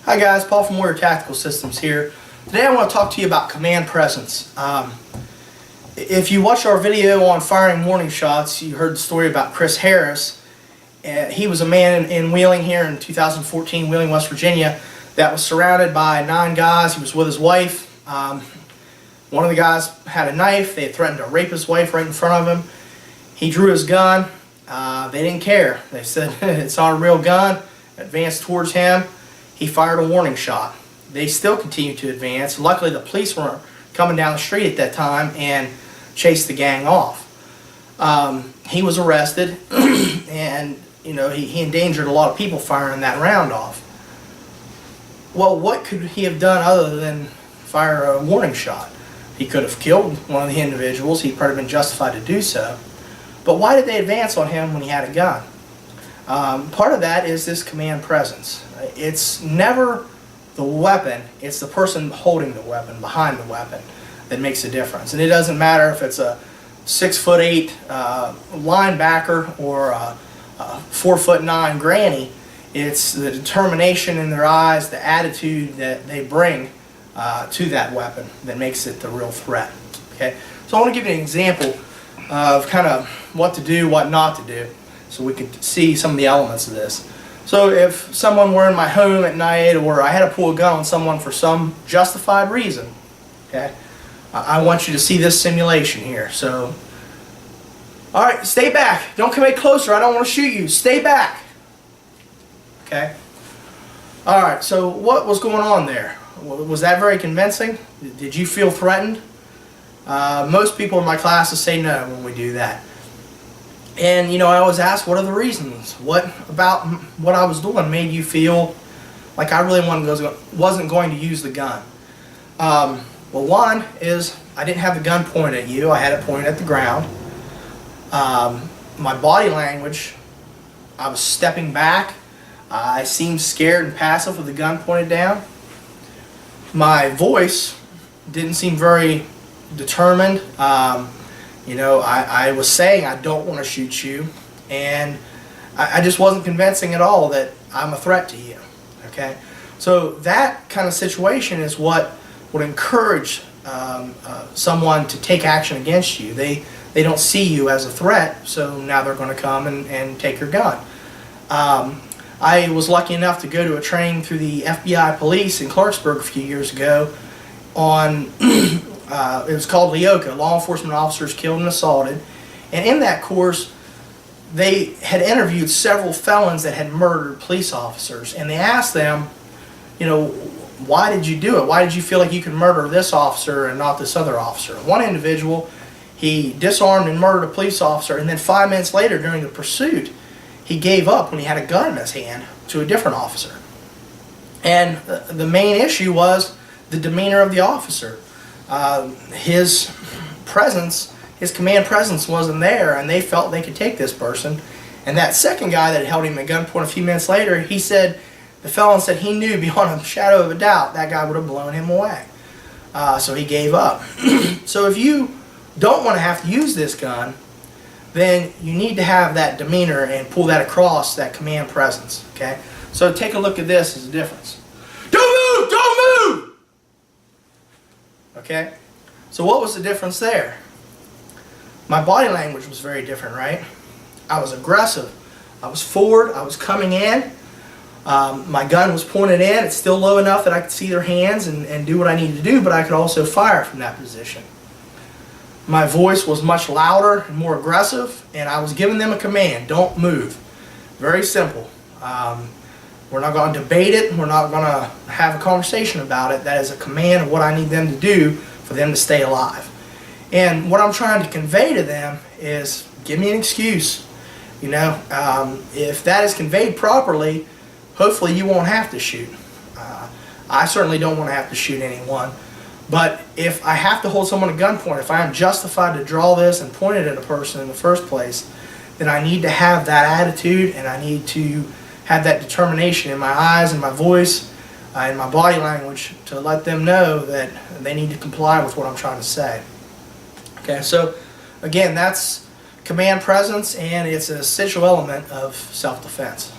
Hi guys, Paul from Warrior Tactical Systems here. Today I want to talk to you about command presence. If you watch our video on firing warning shots, you heard the story about Chris Harris. He was a man in Wheeling here in 2014, Wheeling, West Virginia, that was surrounded by 9 guys. He was with his wife. One of the guys had a knife. They had threatened to rape his wife right in front of him. He drew his gun. They didn't care. They said, it's not a real gun. Advanced towards him. He fired a warning shot. They still continued to advance. Luckily, the police weren't coming down the street at that time and chased the gang off. He was arrested, and he endangered a lot of people firing that round off. Well, what could he have done other than fire a warning shot? He could have killed one of the individuals. He'd probably been justified to do so. But why did they advance on him when he had a gun? Part of that is this command presence. It's never the weapon, it's the person holding the weapon, behind the weapon, that makes a difference. And it doesn't matter if it's a 6'8" linebacker or a 4'9" granny. It's the determination in their eyes, the attitude that they bring to that weapon that makes it the real threat. Okay, so I want to give you an example of kind of what to do, what not to do, so we can see some of the elements of this. So if someone were in my home at night, or I had to pull a gun on someone for some justified reason, okay, I want you to see this simulation here. So, all right, stay back. Don't come any closer. I don't want to shoot you. Stay back. Okay. All right. So what was going on there? Was that very convincing? Did you feel threatened? Most people in my classes say no when we do that. And I always ask, what are the reasons? What about what I was doing made you feel like I really wasn't going to use the gun? Well, one is I didn't have the gun pointed at you. I had it pointed at the ground. My body language, I was stepping back. I seemed scared and passive with the gun pointed down. My voice didn't seem very determined. I was saying I don't want to shoot you, and I just wasn't convincing at all that I'm a threat to you. Okay, so that kind of situation is what would encourage someone to take action against you. They don't see you as a threat, so now they're going to come and take your gun. I was lucky enough to go to a training through the FBI police in Clarksburg a few years ago on it was called LEOCA, Law Enforcement Officers Killed and Assaulted. And in that course, they had interviewed several felons that had murdered police officers. And they asked them, why did you do it? Why did you feel like you could murder this officer and not this other officer? One individual, he disarmed and murdered a police officer, and then 5 minutes later during the pursuit, he gave up when he had a gun in his hand to a different officer. And the main issue was the demeanor of the officer. His presence, his command presence wasn't there, and they felt they could take this person. And that second guy that held him at gunpoint a few minutes later, he said, the felon said he knew beyond a shadow of a doubt that guy would have blown him away. So he gave up. So if you don't want to have to use this gun, then you need to have that demeanor and pull that across, that command presence. Okay? So take a look at this as a difference. Don't move! Don't move! Okay? So what was the difference there? My body language was very different, right? I was aggressive. I was forward. I was coming in. My gun was pointed in. It's still low enough that I could see their hands and do what I needed to do, but I could also fire from that position. My voice was much louder and more aggressive, and I was giving them a command: don't move. Very simple. We're not going to debate it. We're not going to have a conversation about it. That is a command of what I need them to do for them to stay alive. And what I'm trying to convey to them is, give me an excuse. If that is conveyed properly, hopefully you won't have to shoot. I certainly don't want to have to shoot anyone. But if I have to hold someone at gunpoint, if I am justified to draw this and point it at a person in the first place, then I need to have that attitude, and I need to have that determination in my eyes and my voice and my body language to let them know that they need to comply with what I'm trying to say. Okay, so again, that's command presence, and it's an essential element of self-defense.